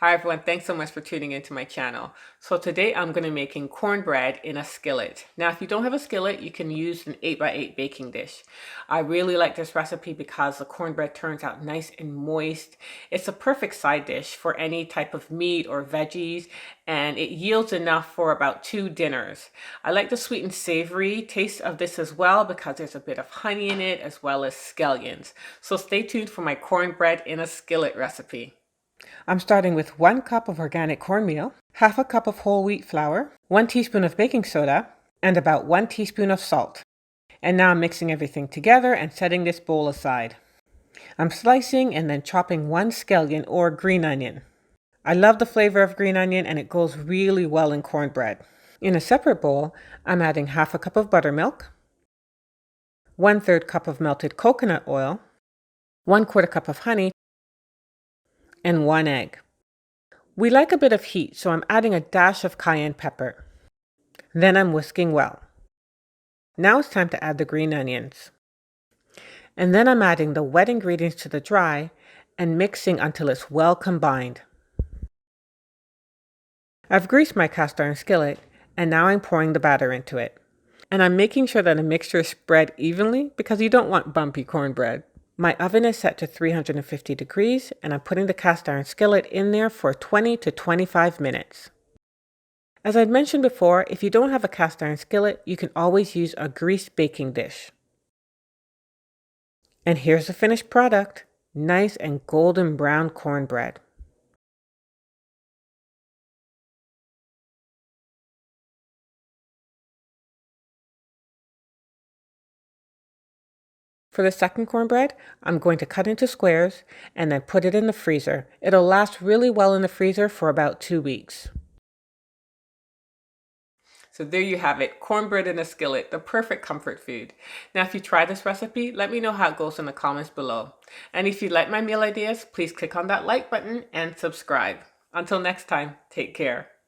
Hi everyone, thanks so much for tuning into my channel. So today I'm going to be making cornbread in a skillet. Now if you don't have a skillet, you can use an 8x8 baking dish. I really like this recipe because the cornbread turns out nice and moist. It's a perfect side dish for any type of meat or veggies, and it yields enough for about 2 dinners. I like the sweet and savory taste of this as well because there's a bit of honey in it as well as scallions. So stay tuned for my cornbread in a skillet recipe. I'm starting with 1 cup of organic cornmeal, half a cup of whole wheat flour, 1 teaspoon of baking soda, and about 1 teaspoon of salt. And now I'm mixing everything together and setting this bowl aside. I'm slicing and then chopping 1 scallion or green onion. I love the flavor of green onion and it goes really well in cornbread. In a separate bowl, I'm adding half a cup of buttermilk, 1/3 cup of melted coconut oil, 1/4 cup of honey, and 1 egg. We like a bit of heat, so I'm adding a dash of cayenne pepper. Then I'm whisking well. Now it's time to add the green onions. And then I'm adding the wet ingredients to the dry and mixing until it's well combined. I've greased my cast iron skillet and now I'm pouring the batter into it. And I'm making sure that the mixture is spread evenly because you don't want bumpy cornbread. My oven is set to 350 degrees and I'm putting the cast iron skillet in there for 20 to 25 minutes. As I'd mentioned before, if you don't have a cast iron skillet, you can always use a greased baking dish. And here's the finished product, nice and golden brown cornbread. For the second cornbread, I'm going to cut into squares and then put it in the freezer. It'll last really well in the freezer for about 2 weeks. So there you have it, cornbread in a skillet, the perfect comfort food. Now if you try this recipe, let me know how it goes in the comments below. And if you like my meal ideas, please click on that like button and subscribe. Until next time, take care.